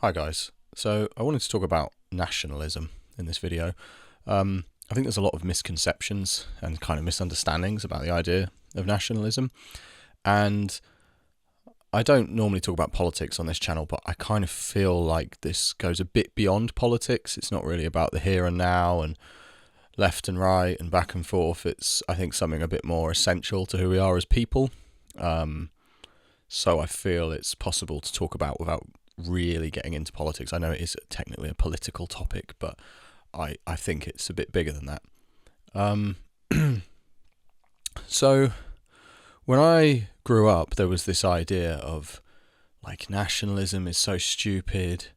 Hi guys. So I wanted to talk about nationalism in this video. I think there's a lot of misconceptions and kind of misunderstandings about the idea of nationalism. And I don't normally talk about politics on this channel, but I kind of feel like this goes a bit beyond politics. It's not really about the here and now and left and right and back and forth. It's, I think, something a bit more essential to who we are as people. So I feel it's possible to talk about without really getting into politics. I know it is technically a political topic, but I think it's a bit bigger than that. So when I grew up, there was this idea of like nationalism is so stupid.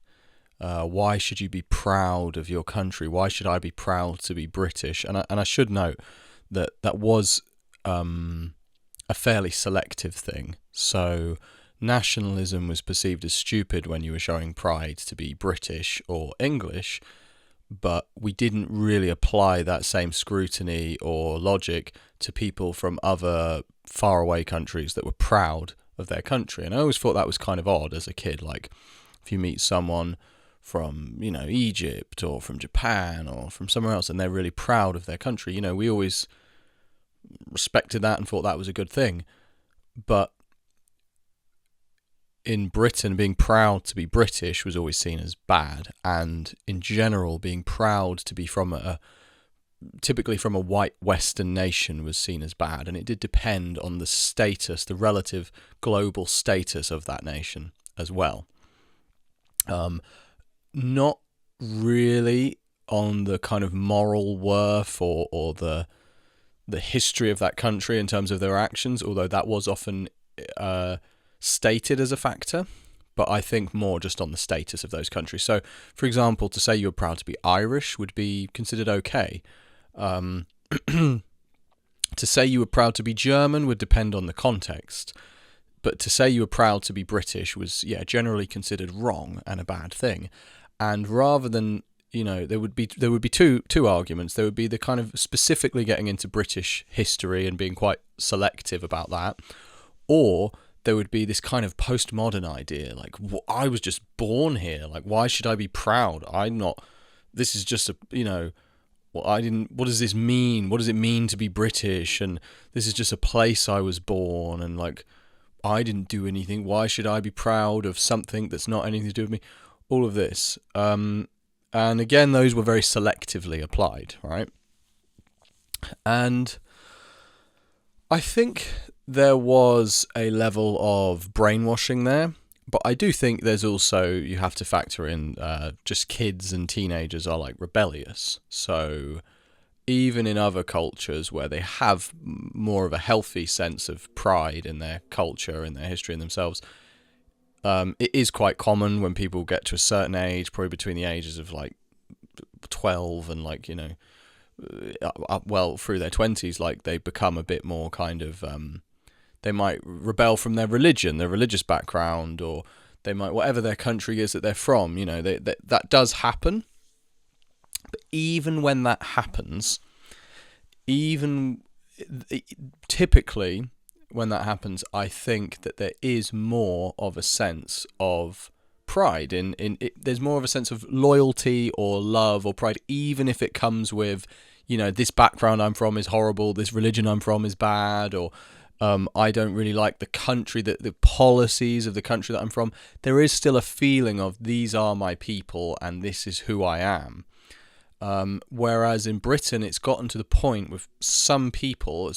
Why should you be proud of your country? Why should I be proud to be British? And I should note that that was a fairly selective thing. So nationalism was perceived as stupid when you were showing pride to be British or English, but we didn't really apply that same scrutiny or logic to people from other faraway countries that were proud of their country. And I always thought that was kind of odd as a kid. Like if you meet someone from, Egypt or from Japan or from somewhere else and they're really proud of their country, we always respected that and thought that was a good thing. But in Britain, being proud to be British was always seen as bad, and in general, being proud to be typically from a white Western nation was seen as bad, and it did depend on the status, the relative global status of that nation as well. Not really on the kind of moral worth or the history of that country in terms of their actions, although that was often stated as a factor, but I think more just on the status of those countries. So, for example, to say you're proud to be Irish would be considered okay. To say you were proud to be German would depend on the context, but to say you were proud to be British was, generally considered wrong and a bad thing. And rather than there would be two arguments. There would be the kind of specifically getting into British history and being quite selective about that, or there would be this kind of postmodern idea, like I was just born here. Like why should I be proud? I'm not. This is just I didn't. What does this mean? What does it mean to be British? And this is just a place I was born, and like I didn't do anything. Why should I be proud of something that's not anything to do with me? All of this. And again, those were very selectively applied, right? And I think there was a level of brainwashing there, but I do think there's also, you have to factor in just kids and teenagers are like rebellious. So even in other cultures where they have more of a healthy sense of pride in their culture, in their history, in themselves, it is quite common when people get to a certain age, probably between the ages of like 12 and like, through their 20s, like they become a bit more kind of, they might rebel from their religion, their religious background, or they might, whatever their country is that they're from, that does happen. But even when that happens, typically when that happens, I think that there is more of a sense of pride there's more of a sense of loyalty or love or pride, even if it comes with, this background I'm from is horrible, this religion I'm from is bad, or I don't really like the country, the policies of the country that I'm from. There is still a feeling of these are my people and this is who I am. Whereas in Britain, it's gotten to the point with some people,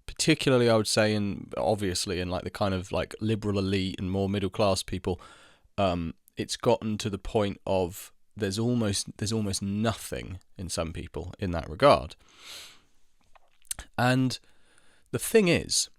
particularly I would say obviously in like the kind of like liberal elite and more middle class people, it's gotten to the point of there's almost nothing in some people in that regard. And the thing is,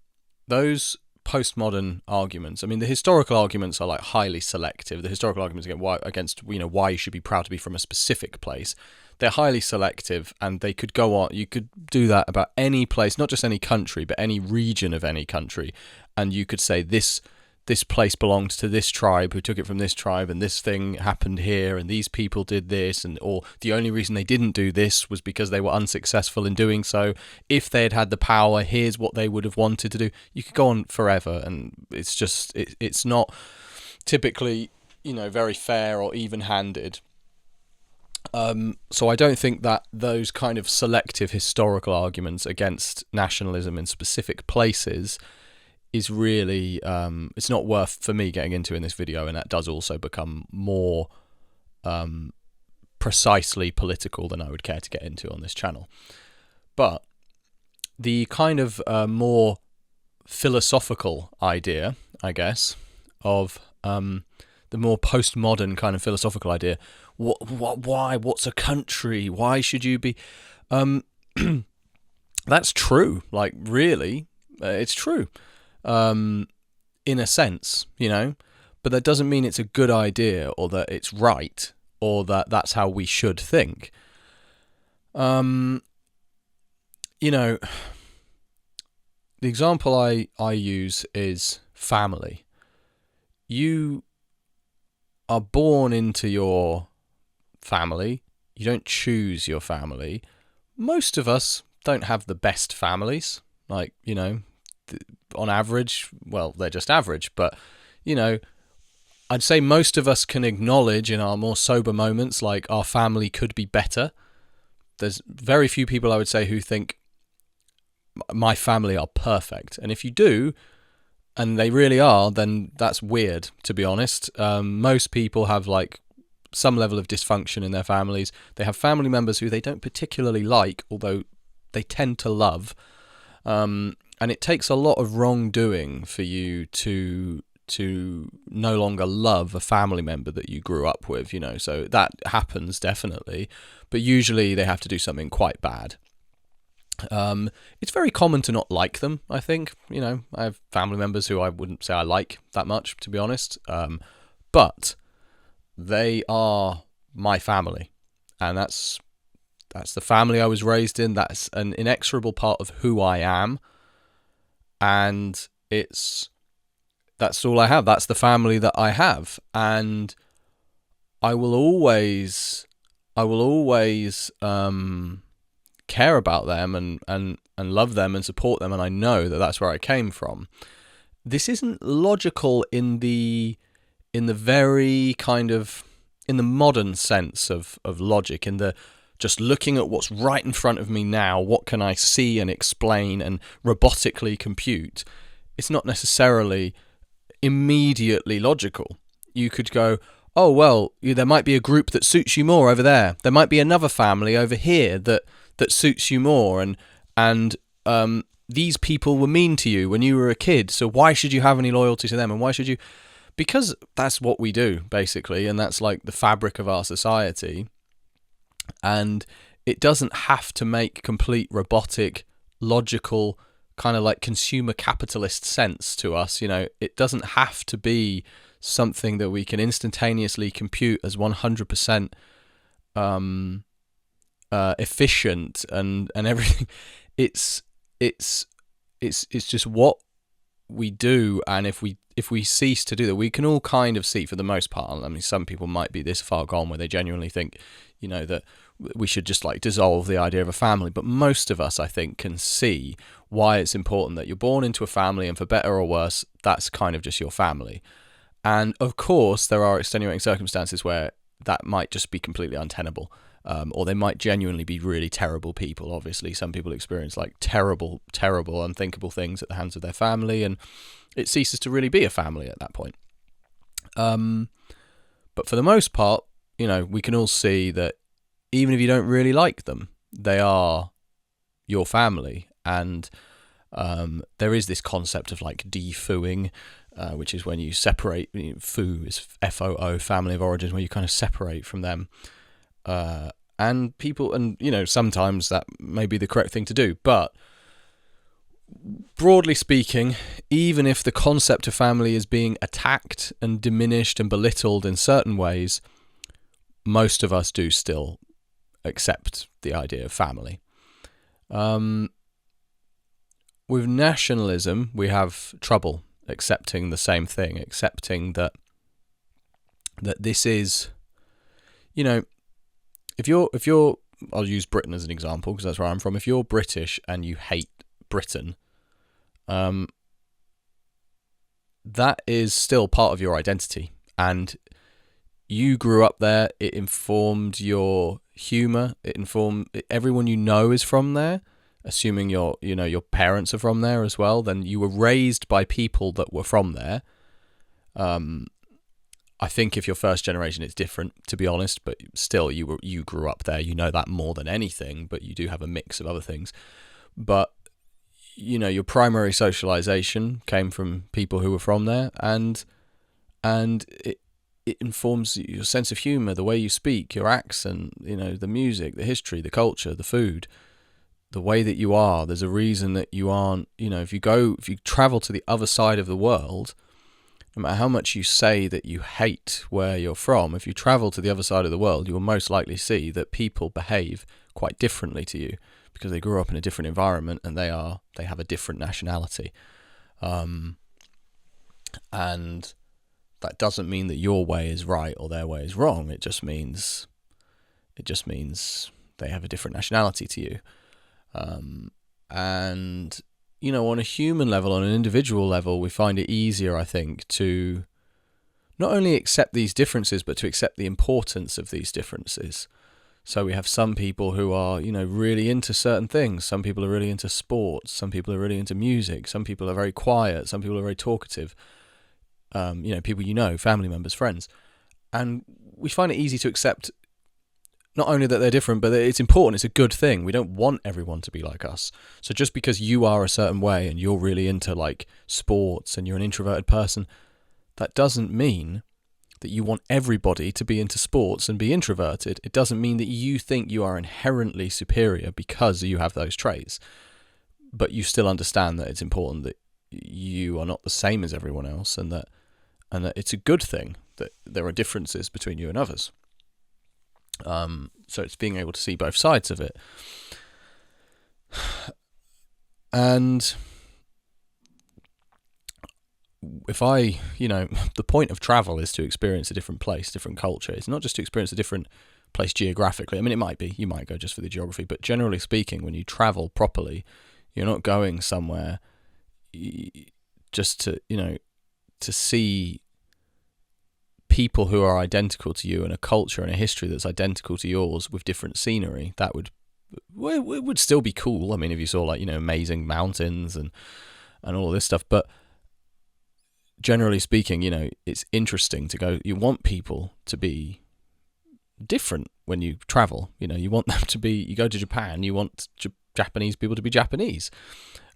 those postmodern arguments, I mean, the historical arguments are like highly selective. The historical arguments against why you should be proud to be from a specific place, they're highly selective, and they could go on. You could do that about any place, not just any country, but any region of any country, and you could say this place belonged to this tribe who took it from this tribe, and this thing happened here, and these people did this, or the only reason they didn't do this was because they were unsuccessful in doing so. If they had had the power, here's what they would have wanted to do. You could go on forever, and it's just it's not typically very fair or even-handed. So I don't think that those kind of selective historical arguments against nationalism in specific places is really, it's not worth for me getting into in this video, and that does also become more precisely political than I would care to get into on this channel. But the kind of more philosophical idea, I guess, of the more postmodern kind of philosophical idea, why, what's a country, why should you be, that's true, like really, it's true, in a sense, but that doesn't mean it's a good idea or that it's right or that that's how we should think. The example I use is family. You are born into your family. You don't choose your family. Most of us don't have the best families. Like, on average, well, they're just average, but, I'd say most of us can acknowledge in our more sober moments, like, our family could be better. There's very few people, I would say, who think my family are perfect. And if you do, and they really are, then that's weird, to be honest. Most people have, like, some level of dysfunction in their families. They have family members who they don't particularly like, although they tend to love. And it takes a lot of wrongdoing for you to no longer love a family member that you grew up with, so that happens definitely, but usually they have to do something quite bad. It's very common to not like them, I think. I have family members who I wouldn't say I like that much, to be honest, but they are my family, and that's the family I was raised in. That's an inexorable part of who I am, and that's all I have. That's the family that I have, and I will always care about them and love them and support them, and I know that that's where I came from. This isn't logical in the very kind of, in the modern sense of logic, in the just looking at what's right in front of me now, what can I see and explain and robotically compute. It's not necessarily immediately logical. You could go, oh, well, there might be a group that suits you more over there. There might be another family over here that suits you more, and these people were mean to you when you were a kid, so why should you have any loyalty to them, and why should you? Because that's what we do, basically, and that's like the fabric of our society, and it doesn't have to make complete robotic, logical, kind of like consumer capitalist sense to us. It doesn't have to be something that we can instantaneously compute as 100% efficient and everything. It's just what we do, and if we cease to do that, we can all kind of see, for the most part. I mean, some people might be this far gone where they genuinely think, that we should just like dissolve the idea of a family. But most of us, I think, can see why it's important that you're born into a family, and for better or worse, that's kind of just your family. And of course, there are extenuating circumstances where that might just be completely untenable. Or they might genuinely be really terrible people. Obviously, some people experience like terrible, unthinkable things at the hands of their family, and it ceases to really be a family at that point. But for the most part, we can all see that even if you don't really like them, they are your family. And there is this concept of like defooing, which is when you separate. Foo is FOO, family of origin, where you kind of separate from them. And people, and sometimes that may be the correct thing to do, but broadly speaking, even if the concept of family is being attacked and diminished and belittled in certain ways, most of us do still accept the idea of family. With nationalism, we have trouble accepting the same thing, accepting that this is, if you're, I'll use Britain as an example because that's where I'm from. If you're British and you hate Britain, that is still part of your identity, and you grew up there. It informed your humour. It informed everyone you know is from there. Assuming your parents are from there as well, then you were raised by people that were from there. I think if you're first generation, it's different, to be honest. But still, you grew up there. You know that more than anything. But you do have a mix of other things. But your primary socialization came from people who were from there, and it informs your sense of humor, the way you speak, your accent, the music, the history, the culture, the food, the way that you are. There's a reason that you aren't, if you travel to the other side of the world, no matter how much you say that you hate where you're from, if you travel to the other side of the world, you will most likely see that people behave quite differently to you because they grew up in a different environment and they have a different nationality. And that doesn't mean that your way is right or their way is wrong. It just means they have a different nationality to you. And on a human level, on an individual level, we find it easier, I think, to not only accept these differences, but to accept the importance of these differences. So we have some people who are, really into certain things. Some people are really into sports. Some people are really into music. Some people are very quiet. Some people are very talkative. People family members, friends. And we find it easy to accept not only that they're different, but that it's important, it's a good thing. We don't want everyone to be like us. So just because you are a certain way and you're really into like sports and you're an introverted person, that doesn't mean that you want everybody to be into sports and be introverted. It doesn't mean that you think you are inherently superior because you have those traits. But you still understand that it's important that you are not the same as everyone else, and that it's a good thing that there are differences between you and others. So it's being able to see both sides of it. And if the point of travel is to experience a different place, different culture. It's not just to experience a different place geographically. I mean, it might be. You might go just for the geography. But generally speaking, when you travel properly, you're not going somewhere just to see people who are identical to you and a culture and a history that's identical to yours with different scenery. That would still be cool. I mean, if you saw amazing mountains and all of this stuff, but generally speaking, it's interesting to go. You want people to be different when you travel. You want them to be. You go to Japan, you want Japanese people to be Japanese,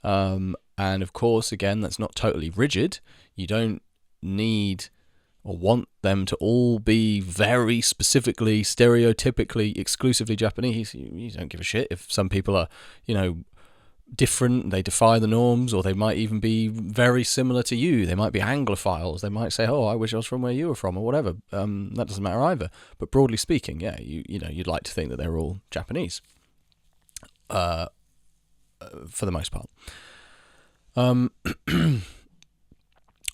and of course, again, that's not totally rigid. You don't need or want them to all be very specifically, stereotypically, exclusively Japanese. You don't give a shit if some people are, different, they defy the norms, or they might even be very similar to you. They might be Anglophiles. They might say, "Oh, I wish I was from where you were from," or whatever. That doesn't matter either. But broadly speaking, yeah, you'd like to think that they're all Japanese, for the most part.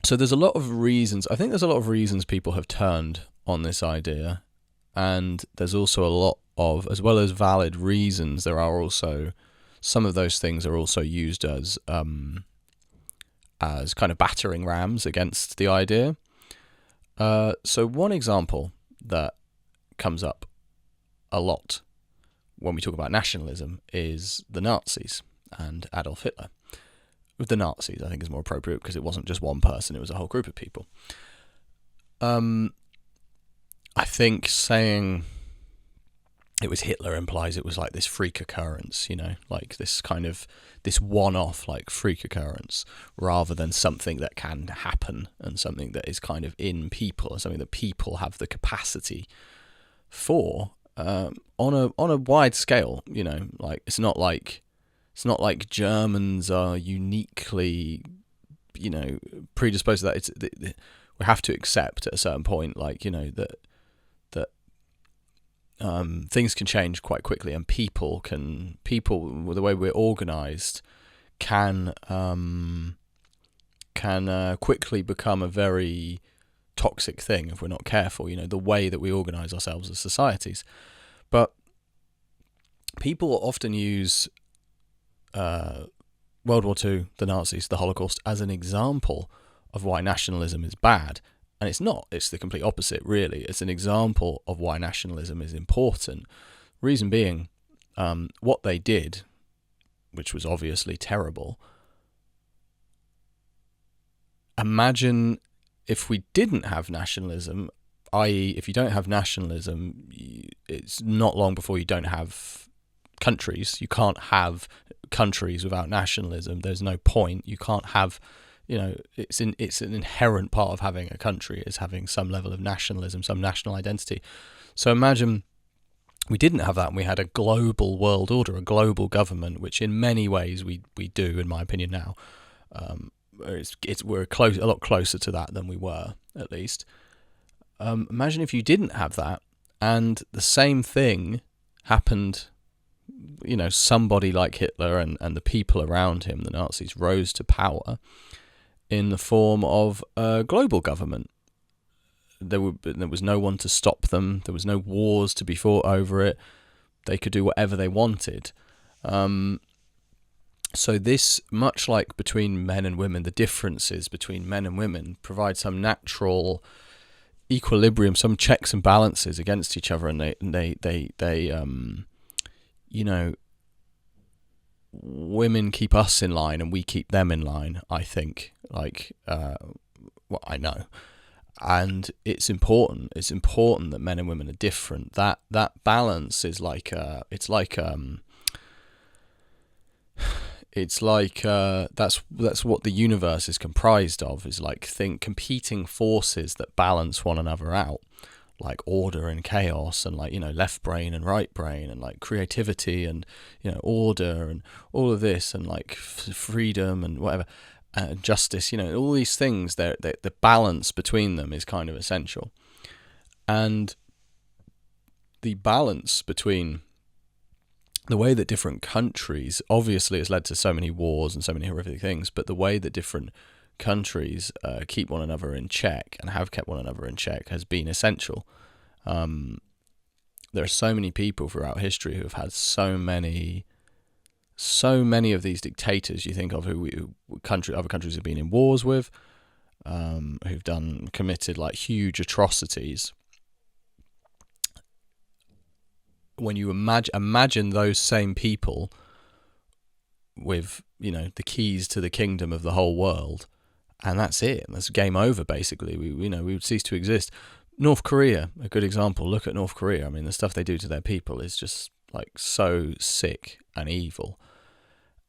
So there's a lot of reasons. I think there's a lot of reasons people have turned on this idea, and there's also a lot of, as well as valid reasons, there are also some of those things are also used as kind of battering rams against the idea. So one example that comes up a lot when we talk about nationalism is the Nazis and Adolf Hitler. With the Nazis, I think is more appropriate because it wasn't just one person, it was a whole group of people. I think saying it was Hitler implies it was like this freak occurrence, like this one-off like freak occurrence, rather than something that can happen and something that is kind of in people and something that people have the capacity for on a wide scale. Like it's not like Germans are uniquely, predisposed to that. We have to accept at a certain point, that things can change quite quickly, and people, the way we're organised, can quickly become a very toxic thing if we're not careful. The way that we organise ourselves as societies, but people often use World War II, the Nazis, the Holocaust as an example of why nationalism is bad, And it's not. It's the complete opposite, really. It's an example of why nationalism is important. Reason being, what they did, which was obviously terrible. Imagine if we didn't have nationalism, i.e. if you don't have nationalism, it's not long before you don't have countries. You can't have countries without nationalism. There's no point. You can't have, it's an inherent part of having a country is having some level of nationalism, some national identity. So imagine we didn't have that and we had a global world order, a global government, which in many ways we do, in my opinion now. We're a lot closer to that than we were, at least. Imagine if you didn't have that and the same thing happened, somebody like Hitler and the people around him, the Nazis, rose to power in the form of a global government. There was no one to stop them. There was no wars to be fought over it. They could do whatever they wanted. So this, much like between men and women, the differences between men and women provide some natural equilibrium, some checks and balances against each other, and they women keep us in line and we keep them in line, I think, what I know. And it's important that men and women are different. That balance is that's what the universe is comprised of, is competing forces that balance one another out, like order and chaos, and left brain and right brain, and creativity and order and all of this, and freedom and whatever, justice, all these things. The balance between them is kind of essential, and the balance between the way that different countries, obviously has led to so many wars and so many horrific things, but the way that different countries keep one another in check and have kept one another in check has been essential. There are so many people throughout history who have had so many of these dictators you think of who other countries have been in wars with, who've committed huge atrocities. When you imagine those same people with the keys to the kingdom of the whole world, and that's it. That's game over. Basically, we would cease to exist. North Korea, a good example. Look at North Korea. I mean, the stuff they do to their people is just so sick and evil.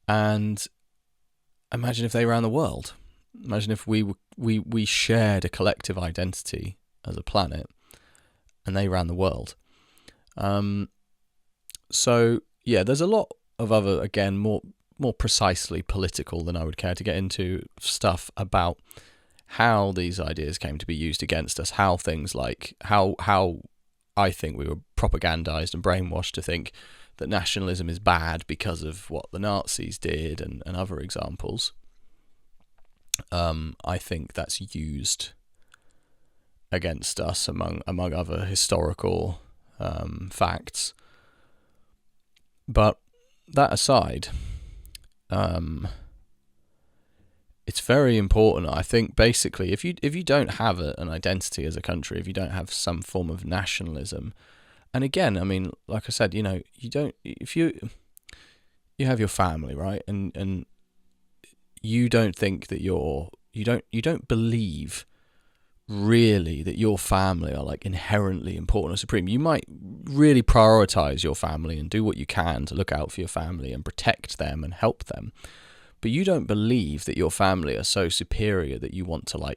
And imagine if they ran the world. Imagine if we shared a collective identity as a planet, and they ran the world. So yeah, there's a lot of other, again, more precisely political than I would care to get into stuff about how these ideas came to be used against us, how things how I think we were propagandized and brainwashed to think that nationalism is bad because of what the Nazis did and other examples. I think that's used against us among other historical facts. But that aside, it's very important. I think basically, if you don't have an identity as a country, if you don't have some form of nationalism, and again, I mean, like I said, you don't. If you have your family, right, and you don't think that you don't believe really that your family are inherently important or supreme. You might really prioritize your family and do what you can to look out for your family and protect them and help them, but you don't believe that your family are so superior that you want to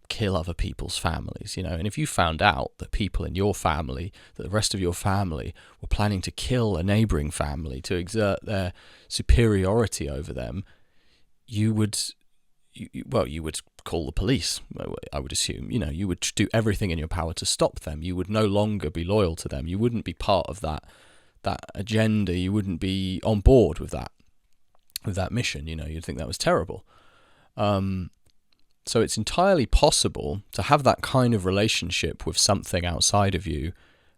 kill other people's families, and if you found out that people in your family, that the rest of your family were planning to kill a neighboring family to exert their superiority over them, you would call the police, I would assume. You would do everything in your power to stop them. You would no longer be loyal to them. You wouldn't be part of that agenda. You wouldn't be on board with that mission. You'd think that was terrible. So it's entirely possible to have that kind of relationship with something outside of you,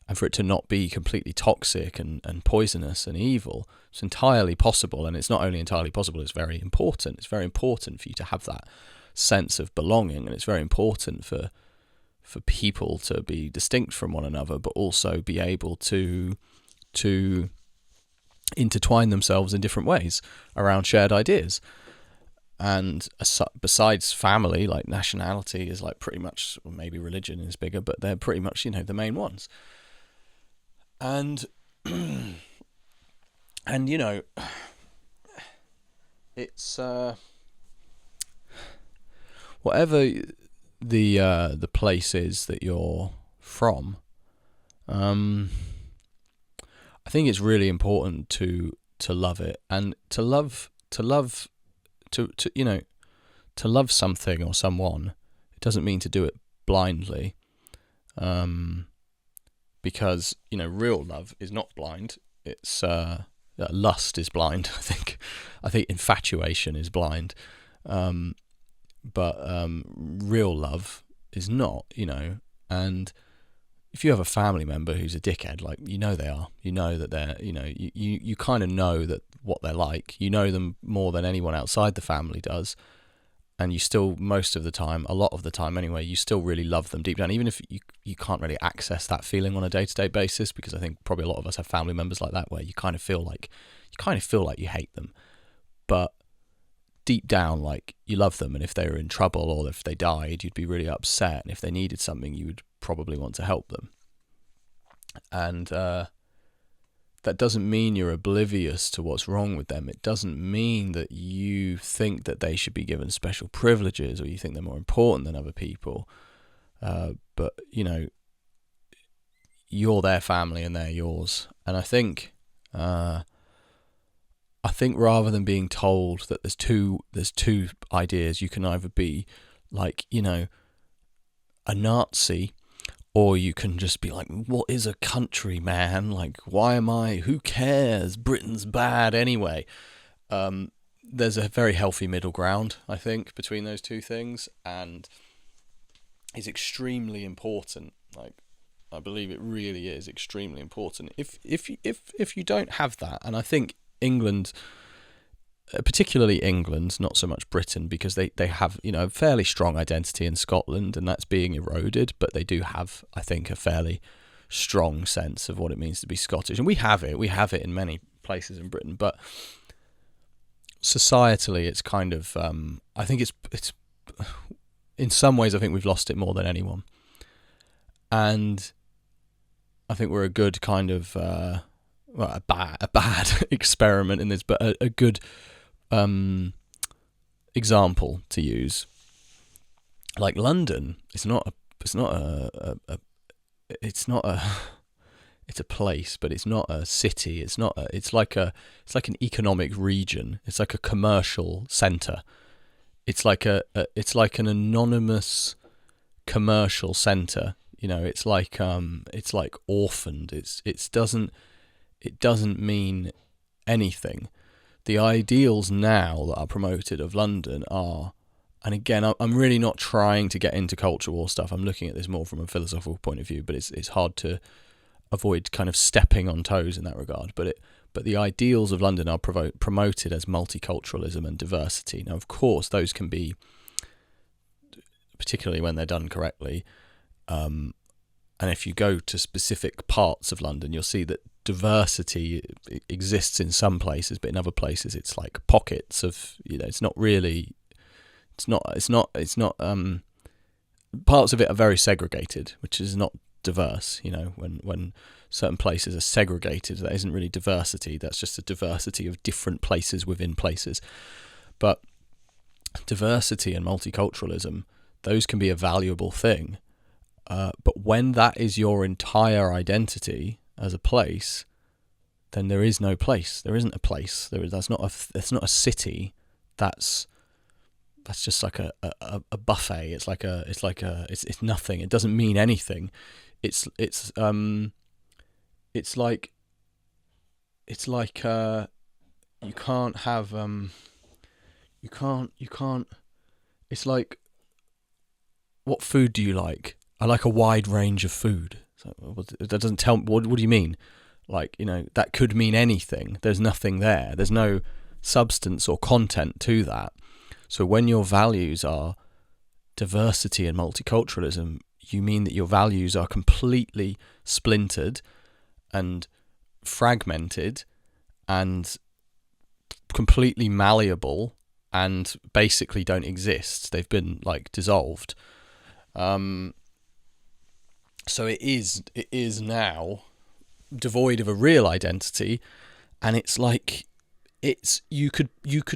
and for it to not be completely toxic and poisonous and evil. It's entirely possible, and it's not only entirely possible, it's very important. It's very important for you to have that sense of belonging, and it's very important for for people to be distinct from one another, but also be able to intertwine themselves in different ways around shared ideas. And besides family, like nationality is like pretty much, well, maybe religion is bigger, but they're pretty much, the main ones. And it's whatever the place is that you're from. I think it's really important to love it, and to love something or someone. It doesn't mean to do it blindly, because real love is not blind. It's lust is blind. I think infatuation is blind, but real love is not. And if you have a family member who's a dickhead, like they are, that they're, you kind of know that what they're like. You know them more than anyone outside the family does, and you still, most of the time, a lot of the time anyway, you still really love them deep down, even if you can't really access that feeling on a day-to-day basis, because I think probably a lot of us have family members like that, where you kind of feel like you hate them, but deep down, like, you love them, and if they were in trouble or if they died, you'd be really upset, and if they needed something, you would probably want to help them. And that doesn't mean you're oblivious to what's wrong with them. It doesn't mean that you think that they should be given special privileges, or you think they're more important than other people. But you're their family and they're yours. And I think rather than being told that there's two ideas, you can either be like, a Nazi, or you can just be like, what is a country, man? Like, who cares? Britain's bad anyway. There's a very healthy middle ground, I think, between those two things, and it's extremely important. Like, I believe it really is extremely important. If you don't have that, and I think England, particularly England, not so much Britain, because they have a fairly strong identity in Scotland, and that's being eroded, but they do have, I think, a fairly strong sense of what it means to be Scottish, and we have it in many places in Britain, but societally it's kind of I think it's in some ways I think we've lost it more than anyone, and I think we're a good kind of a bad experiment in this, but a good example to use. Like London, it's a place, but it's not a city. It's like an economic region. It's like a commercial center. It's like an anonymous commercial center. It's like orphaned. It doesn't mean anything. The ideals now that are promoted of London are, and again, I'm really not trying to get into culture war stuff. I'm looking at this more from a philosophical point of view, but it's hard to avoid kind of stepping on toes in that regard. But the ideals of London are promoted as multiculturalism and diversity. Now, of course, those can be, particularly when they're done correctly, and if you go to specific parts of London, you'll see that diversity exists in some places, but in other places it's like pockets of, it's not parts of it are very segregated, which is not diverse. When certain places are segregated, that isn't really diversity, that's just a diversity of different places within places. But diversity and multiculturalism, those can be a valuable thing, but when that is your entire identity as a place, then there is no place. There isn't a place. That's not a city. That's just like a buffet. It's nothing. It doesn't mean anything. It's like you can't have you can't. It's like, what food do you like? I like a wide range of food. So that doesn't tell me. What do you mean? Like, that could mean anything. There's nothing there. There's no substance or content to that. So when your values are diversity and multiculturalism, you mean that your values are completely splintered and fragmented and completely malleable and basically don't exist. They've been like dissolved. So it is now devoid of a real identity, and it's like you could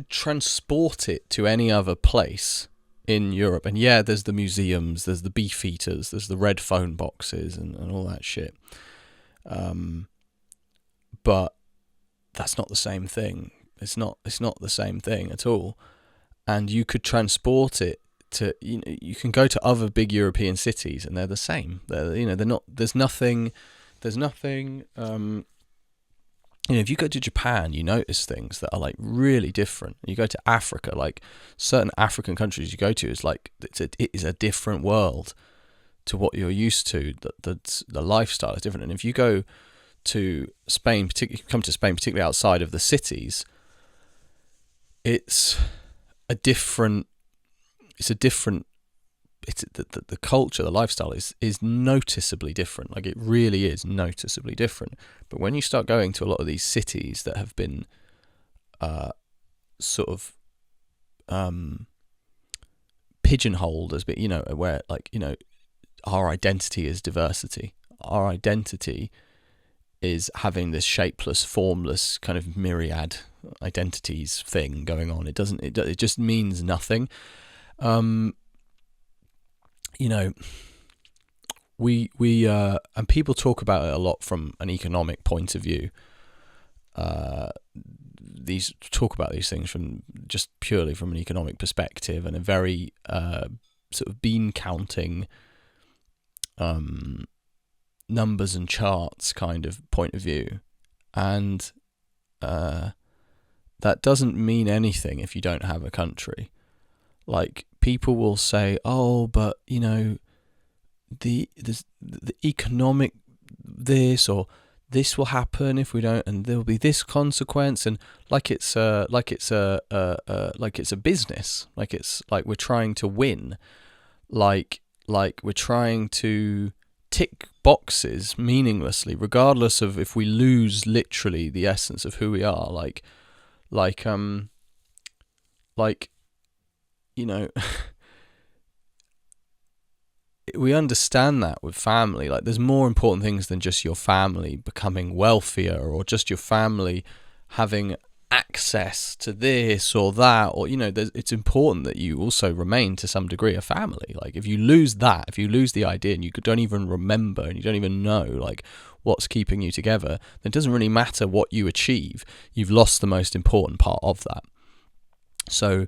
transport it to any other place in Europe, and yeah, there's the museums, there's the beef eaters, there's the red phone boxes and all that shit. But that's not the same thing. It's not the same thing at all. And you could transport it to, you can go to other big European cities and they're the same. They're not. There's nothing. If you go to Japan, you notice things that are like really different. You go to Africa, like certain African countries you go to, is like it is a different world to what you're used to. The lifestyle is different. And if you go to Spain, particularly outside of the cities, the culture, the lifestyle is noticeably different. Like, it really is noticeably different. But when you start going to a lot of these cities that have been pigeonholed as, where our identity is diversity. Our identity is having this shapeless, formless kind of myriad identities thing going on. It just means nothing. We and people talk about it a lot from an economic point of view. Talk about these things from just purely from an economic perspective and a very sort of bean counting, numbers and charts kind of point of view, and that doesn't mean anything if you don't have a country. Like, people will say, "Oh, but the economic this, or this will happen if we don't, and there will be this consequence," and like it's a business, like it's like we're trying to win, like we're trying to tick boxes meaninglessly, regardless of if we lose literally the essence of who we are. We understand that with family. Like, there's more important things than just your family becoming wealthier, or just your family having access to this or that, or it's important that you also remain to some degree a family. Like, if you lose that, if you lose the idea and you don't even remember and you don't even know like what's keeping you together, then it doesn't really matter what you achieve. You've lost the most important part of that. So,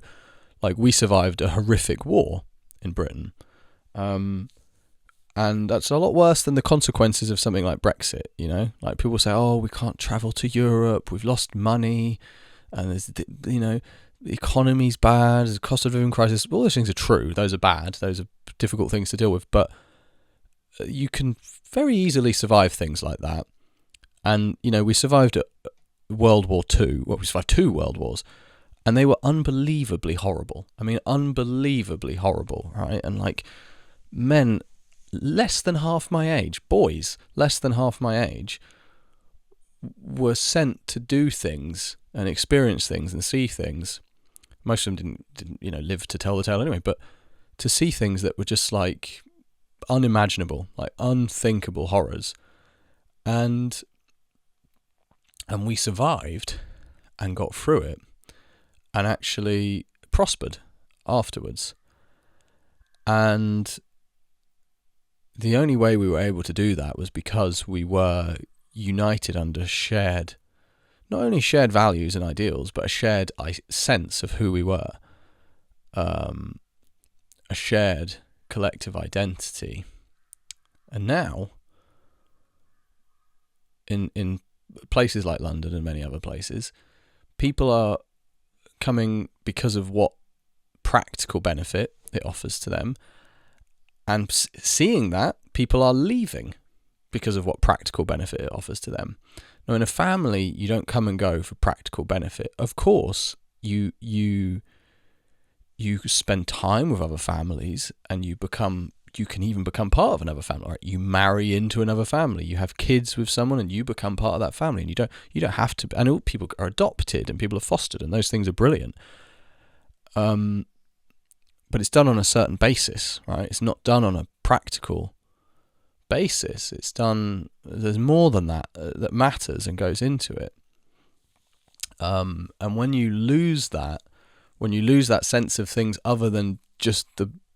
like, we survived a horrific war in Britain, and that's a lot worse than the consequences of something like Brexit. Like, people say, "Oh, we can't travel to Europe, we've lost money, and there's the economy's bad, there's a cost of living crisis." All those things are true. Those are bad. Those are difficult things to deal with. But you can very easily survive things like that. And we survived World War II. Well, we survived 2 world wars, and they were unbelievably horrible. I mean, unbelievably horrible, right? And like, men less than half my age, boys less than half my age, were sent to do things and experience things and see things. Most of them didn't live to tell the tale anyway, but to see things that were just like unimaginable, like unthinkable horrors. And we survived and got through it and actually prospered afterwards. And the only way we were able to do that was because we were united under not only shared values and ideals, but a shared sense of who we were, a shared collective identity. And now, in places like London and many other places, people are coming because of what practical benefit it offers to them. And seeing that, people are leaving because of what practical benefit it offers to them. Now, in a family, you don't come and go for practical benefit. Of course, you spend time with other families and you become you can even become part of another family. Right? You marry into another family. You have kids with someone, and you become part of that family. And you don't have to. And all people are adopted, and people are fostered, and those things are brilliant. But it's done on a certain basis, right? It's not done on a practical basis. It's done. There's more than that that matters and goes into it. And when you lose that sense of things other than just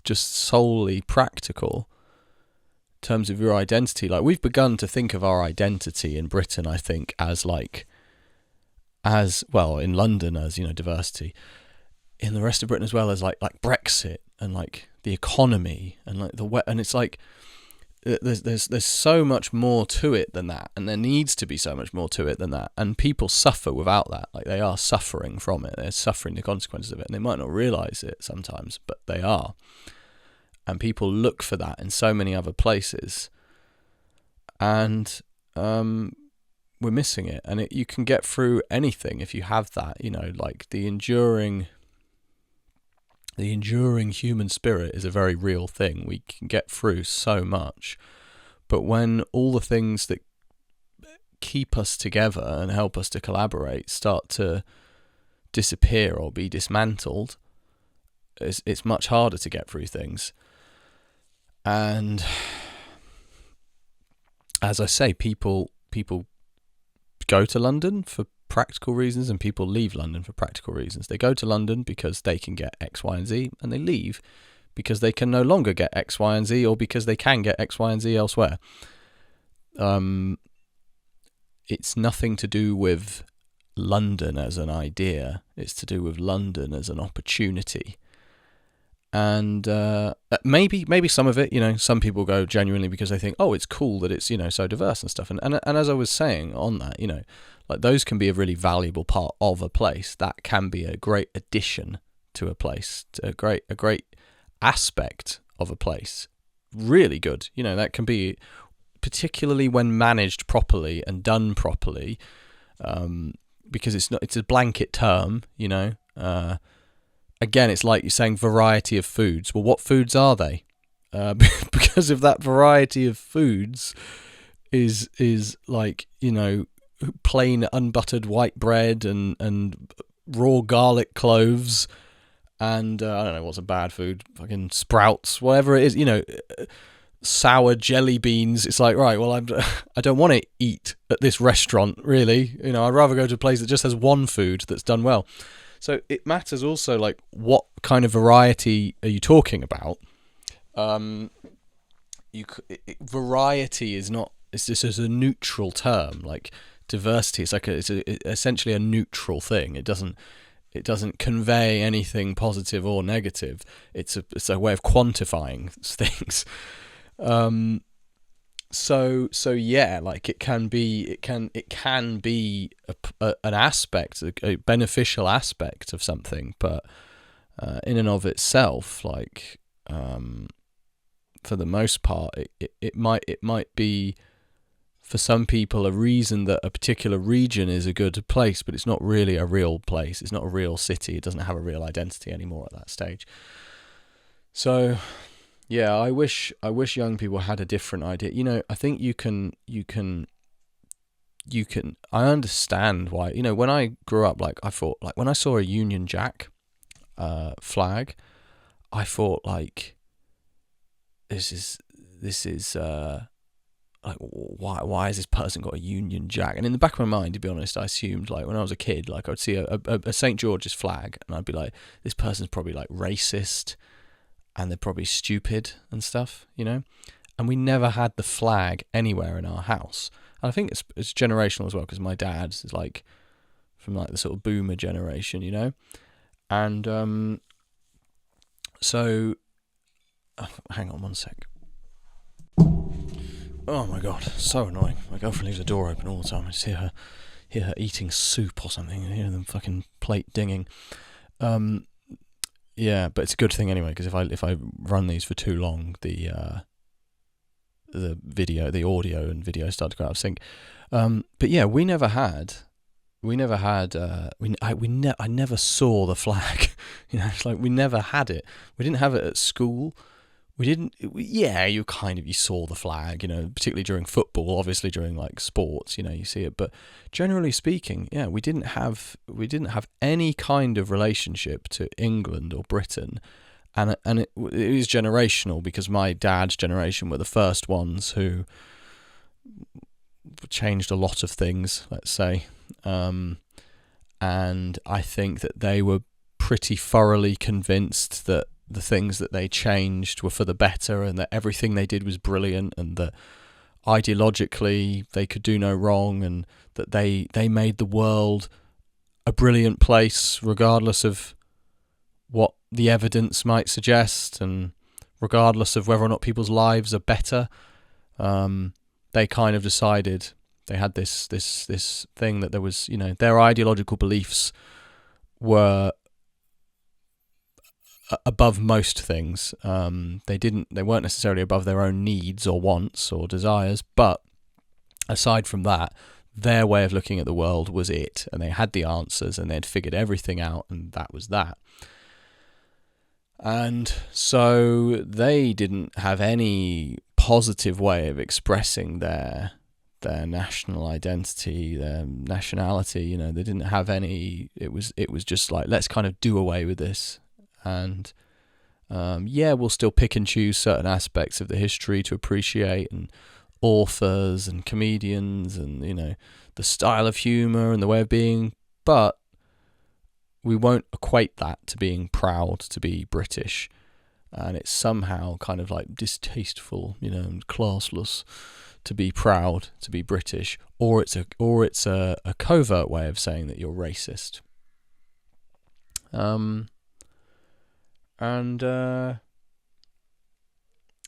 solely practical in terms of your identity, like we've begun to think of our identity in Britain, I think, as well in London as, diversity, in the rest of Britain as well as like Brexit and like the economy and like and it's like there's so much more to it than that, and there needs to be so much more to it than that, and people suffer without that. Like they are suffering from it, they're suffering the consequences of it, and they might not realise it sometimes, but they are. And people look for that in so many other places, and we're missing it. And you can get through anything if you have that, like the enduring human spirit is a very real thing. We can get through so much. But when all the things that keep us together and help us to collaborate start to disappear or be dismantled, it's much harder to get through things. And as I say, people go to London for practical reasons, and people leave London for practical reasons. They go to London because they can get X, Y, and Z, and they leave because they can no longer get X, Y, and Z, or because they can get X, Y, and Z elsewhere. It's nothing to do with London as an idea. It's to do with London as an opportunity. And maybe some of it, some people go genuinely because they think, oh, it's cool that it's, so diverse and stuff. And as I was saying on that, like those can be a really valuable part of a place. That can be a great addition to a place, a great aspect of a place. Really good. That can be, particularly when managed properly and done properly, because it's a blanket term, Again, it's like you're saying variety of foods. Well, what foods are they? Because if that variety of foods is like, plain unbuttered white bread and raw garlic cloves and I don't know what's a bad food, fucking sprouts, whatever it is, sour jelly beans. It's like, right, well, I don't want to eat at this restaurant, really. I'd rather go to a place that just has one food that's done well. So it matters also, like, what kind of variety are you talking about? Variety is not. It's just as a neutral term. Like diversity, it's essentially a neutral thing. It doesn't convey anything positive or negative. It's a way of quantifying things. So yeah, like it can be an aspect, a beneficial aspect of something, but in and of itself, like for the most part, it might be for some people a reason that a particular region is a good place, but it's not really a real place. It's not a real city. It doesn't have a real identity anymore at that stage. So. Yeah, I wish young people had a different idea. I think you can. I understand why. When I grew up, like I thought, like when I saw a Union Jack flag, I thought like, this is like why has this person got a Union Jack? And in the back of my mind, to be honest, I assumed like when I was a kid, like I'd see a St. George's flag, and I'd be like, this person's probably like racist. And they're probably stupid and stuff, And we never had the flag anywhere in our house. And I think it's generational as well, because my dad is like from like the sort of boomer generation, And so, hang on one sec. Oh my god, so annoying. My girlfriend leaves the door open all the time. I just hear her eating soup or something, and hear them fucking plate dinging. Yeah, but it's a good thing anyway, because if I run these for too long, the audio and video start to go out of sync. But yeah, I never saw the flag. It's like we never had it. We didn't have it at school. we didn't. Yeah, you saw the flag, particularly during football. Obviously, during like sports, you see it. But generally speaking, yeah, we didn't have any kind of relationship to England or Britain, and it is generational, because my dad's generation were the first ones who changed a lot of things, let's say, and I think that they were pretty thoroughly convinced that the things that they changed were for the better, and that everything they did was brilliant, and that ideologically they could do no wrong, and that they made the world a brilliant place regardless of what the evidence might suggest, and regardless of whether or not people's lives are better. They kind of decided, they had this thing that there was, their ideological beliefs were above most things. They weren't necessarily above their own needs or wants or desires, but aside from that, their way of looking at the world was it, and they had the answers, and they'd figured everything out, and that was that. And so they didn't have any positive way of expressing their national identity, their nationality. They didn't have any. It was just like, let's kind of do away with this, and we'll still pick and choose certain aspects of the history to appreciate, and authors and comedians, and the style of humor and the way of being, but we won't equate that to being proud to be British. And it's somehow kind of like distasteful, and classless to be proud to be British, or it's a covert way of saying that you're racist.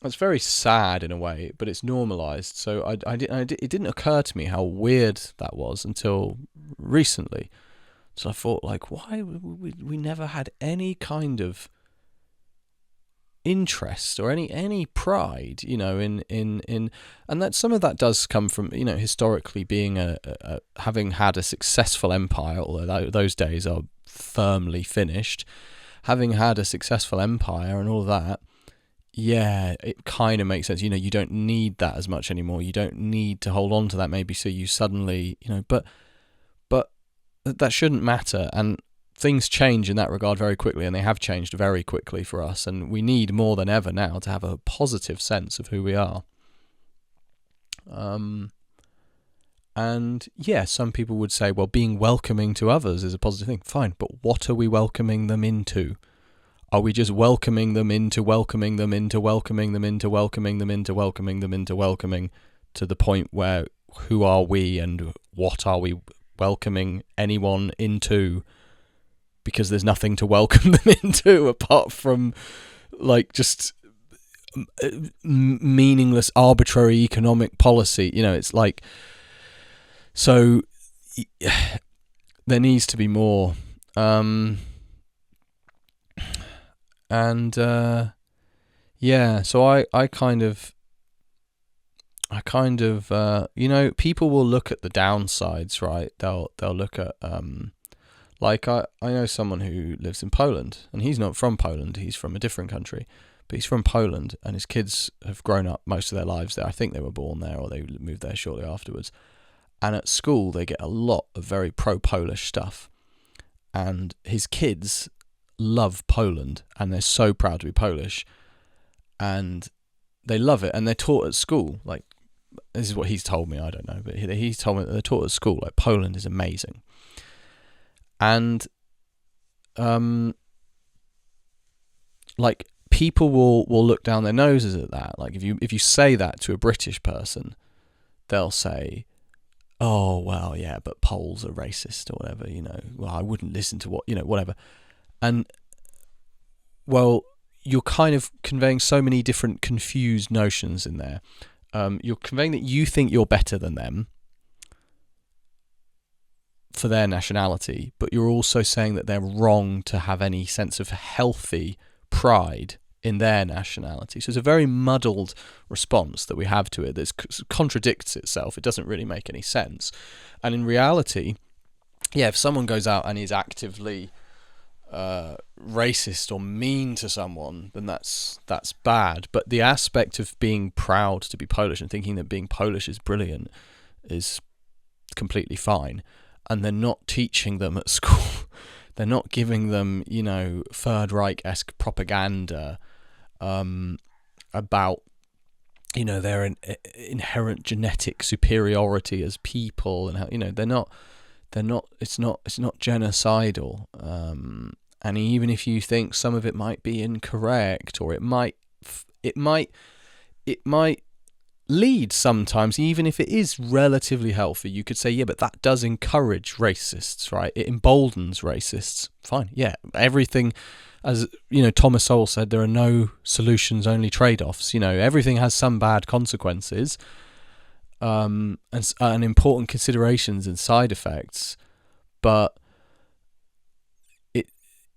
It's very sad in a way, but it's normalised. So it didn't occur to me how weird that was until recently. So I thought, like, why we never had any kind of interest or any pride, in and that some of that does come from, historically being having had a successful empire, although those days are firmly finished. Having had a successful empire and all that, yeah, it kind of makes sense. You don't need that as much anymore. You don't need to hold on to that, maybe, so you suddenly, but that shouldn't matter. And things change in that regard very quickly, and they have changed very quickly for us, and we need more than ever now to have a positive sense of who we are. And yeah, some people would say, well, being welcoming to others is a positive thing. Fine, but what are we welcoming them into? Are we just welcoming them into welcoming them into welcoming them into welcoming them into welcoming them into welcoming, to the point where who are we and what are we welcoming anyone into? Because there's nothing to welcome them into apart from like just meaningless, arbitrary economic policy. It's like, so there needs to be more. So I kind of, people will look at the downsides, right? They'll look at, like I know someone who lives in Poland, and he's not from Poland, he's from a different country, but he's from Poland, and his kids have grown up most of their lives there. I think they were born there, or they moved there shortly afterwards. And at school, they get a lot of very pro-Polish stuff. And his kids love Poland, and they're so proud to be Polish. And they love it, and they're taught at school. Like, this is what he's told me, I don't know, but he's told me that they're taught at school, like, Poland is amazing. And, like, people will look down their noses at that. Like, if you say that to a British person, they'll say, oh, well, yeah, but Poles are racist or whatever, well, I wouldn't listen to whatever. And, well, you're kind of conveying so many different confused notions in there. You're conveying that you think you're better than them for their nationality, but you're also saying that they're wrong to have any sense of healthy pride in their nationality. So it's a very muddled response that we have to it that contradicts itself. It doesn't really make any sense. And in reality, yeah, if someone goes out and is actively racist or mean to someone, then that's bad. But the aspect of being proud to be Polish and thinking that being Polish is brilliant is completely fine. And they're not teaching them at school. They're not giving them, Third Reich-esque propaganda about, their inherent genetic superiority as people, and how, they're not. It's not genocidal. And even if you think some of it might be incorrect, or it might lead sometimes, even if it is relatively healthy, you could say, yeah, but that does encourage racists, right? It emboldens racists. Fine, yeah. Everything, as Thomas Sowell said, there are no solutions, only trade-offs. Everything has some bad consequences, and important considerations and side effects, but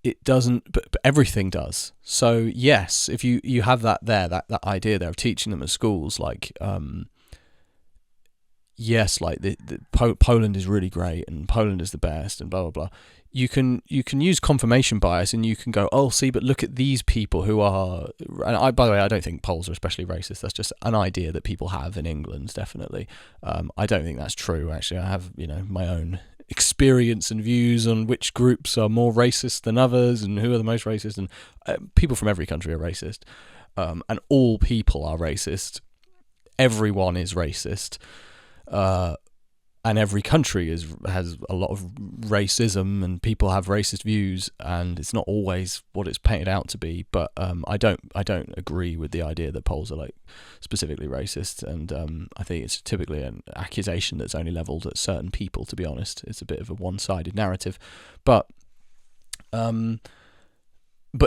it doesn't. But everything does. So yes, if you have that idea there of teaching them at schools, like yes, like Poland is really great and Poland is the best and blah blah blah. You can use confirmation bias, and you can go, oh, see, but look at these people who are. And by the way, I don't think Poles are especially racist. That's just an idea that people have in England. Definitely, I don't think that's true. Actually, I have my own experience and views on which groups are more racist than others and who are the most racist. And people from every country are racist, and all people are racist. Everyone is racist. And every country has a lot of racism, and people have racist views, and it's not always what it's painted out to be. But I don't agree with the idea that Poles are like specifically racist, and I think it's typically an accusation that's only levelled at certain people. To be honest, it's a bit of a one-sided narrative, but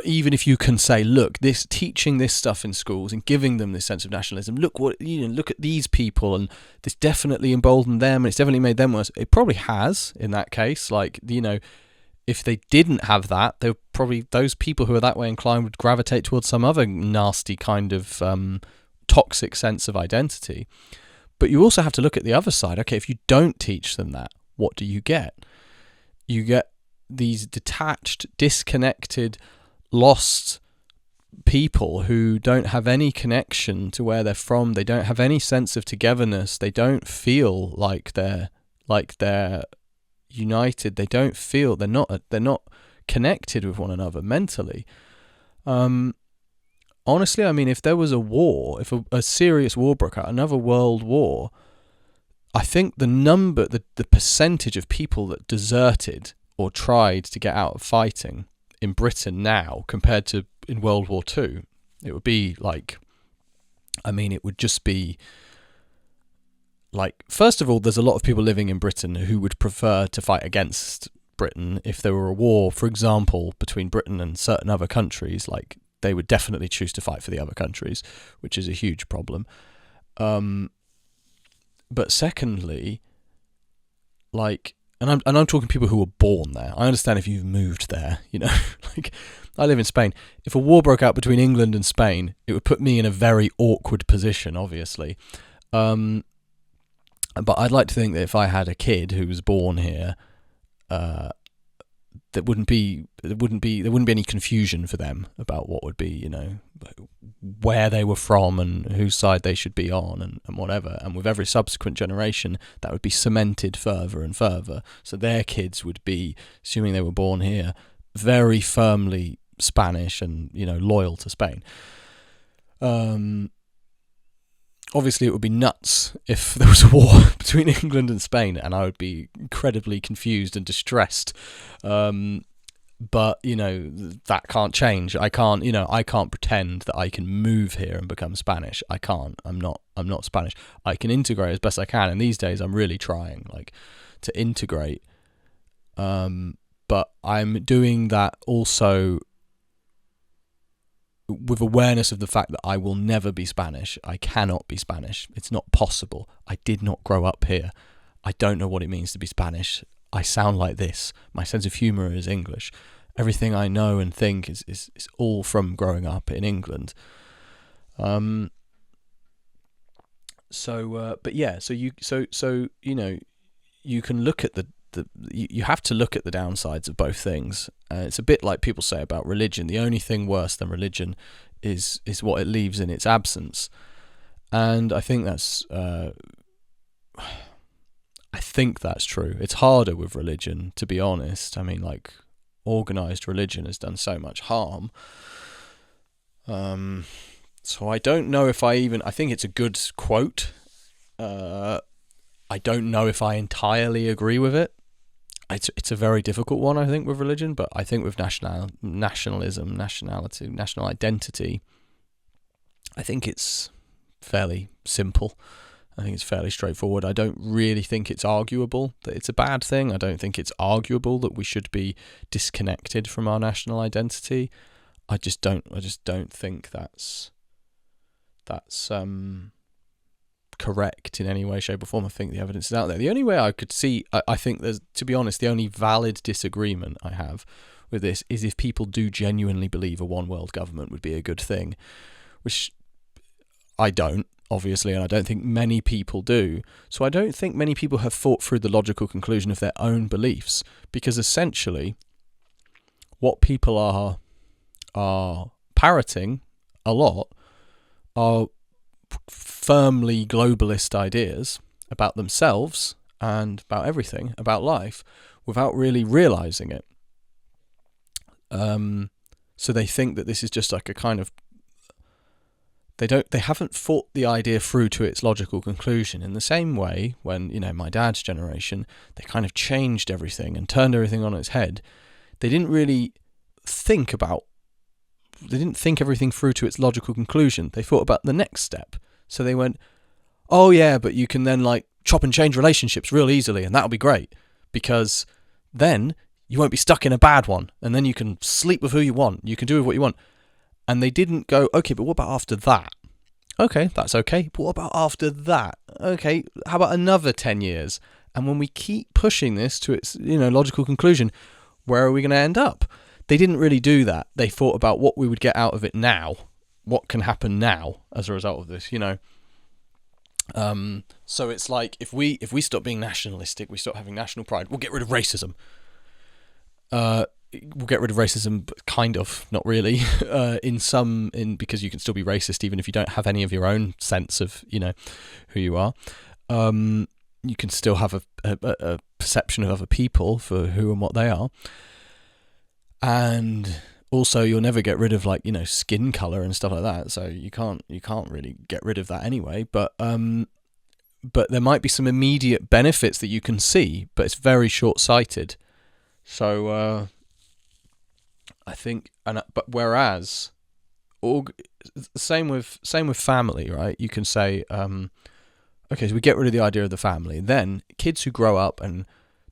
even if you can say, look, this teaching this stuff in schools and giving them this sense of nationalism, look at these people, and this definitely emboldened them, and it's definitely made them worse. It probably has in that case. Like, if they didn't have that, they probably, those people who are that way inclined would gravitate towards some other nasty kind of toxic sense of identity. But you also have to look at the other side. Okay, if you don't teach them that, what do you get? You get these detached, disconnected, lost people who don't have any connection to where they're from. They don't have any sense of togetherness. They don't feel like they're united. They don't feel they're not connected with one another mentally. Honestly, I mean, if there was a war, if a serious war broke out, another world war, I think the percentage of people that deserted or tried to get out of fighting in Britain now compared to in World War II, it would be like, it would just be like, first of all, there's a lot of people living in Britain who would prefer to fight against Britain if there were a war, for example, between Britain and certain other countries. Like, they would definitely choose to fight for the other countries, which is a huge problem. But secondly, like, and I'm talking people who were born there. I understand if you've moved there, like, I live in Spain. If a war broke out between England and Spain, it would put me in a very awkward position, obviously. But I'd like to think that if I had a kid who was born here, there wouldn't be any confusion for them about what would be, where they were from and whose side they should be on and whatever. And with every subsequent generation, that would be cemented further and further. So their kids would be, assuming they were born here, very firmly Spanish and, loyal to Spain. Obviously, it would be nuts if there was a war between England and Spain, and I would be incredibly confused and distressed. But that can't change. I can't pretend that I can move here and become Spanish. I can't. I'm not Spanish. I can integrate as best I can, and these days I'm really trying to integrate. But I'm doing that also with awareness of the fact that I will never be Spanish. I cannot be Spanish. It's not possible. I did not grow up here. I don't know what it means to be Spanish. I sound like this. My sense of humour is English. Everything I know and think is all from growing up in England. But yeah, so you can look at you have to look at the downsides of both things. It's a bit like people say about religion. The only thing worse than religion is what it leaves in its absence. And I think that's true. It's harder with religion, to be honest. I mean, like, organised religion has done so much harm. So I don't know if I think it's a good quote. I don't know if I entirely agree with it. It's a very difficult one, I think, with religion, but I think with nationalism, nationality, national identity, I think it's fairly simple. I think it's fairly straightforward. I don't really think it's arguable that it's a bad thing. I don't think it's arguable that we should be disconnected from our national identity. I just don't think that's correct in any way, shape or form. I think the evidence is out there. The only way I could see, I think there's, to be honest, the only valid disagreement I have with this is if people do genuinely believe a one world government would be a good thing, which I don't, obviously, and I don't think many people do. So I don't think many people have thought through the logical conclusion of their own beliefs, because essentially what people are parroting a lot are firmly globalist ideas about themselves and about everything, about life, without really realizing it. So they think that this is just like a kind of, they haven't thought the idea through to its logical conclusion. In the same way, when, my dad's generation, they kind of changed everything and turned everything on its head. They didn't really think everything through to its logical conclusion. They thought about the next step. So they went, oh yeah, but you can then like chop and change relationships real easily, and that'll be great, because then you won't be stuck in a bad one, and then you can sleep with who you want, you can do with what you want. And they didn't go, okay, but what about after that? Okay, that's okay. But what about after that? Okay, how about another 10 years? And when we keep pushing this to its, logical conclusion, where are we going to end up? They didn't really do that. They thought about what we would get out of it now. What can happen now as a result of this, So it's like, if we stop being nationalistic, we stop having national pride, we'll get rid of racism. We'll get rid of racism, but kind of, not really, because you can still be racist even if you don't have any of your own sense of, who you are. You can still have a perception of other people for who and what they are. And also, you'll never get rid of skin color and stuff like that. So you can't really get rid of that anyway. But there might be some immediate benefits that you can see, but it's very short-sighted. So I think, but whereas, same with family, right? You can say, okay, so we get rid of the idea of the family. Then kids who grow up and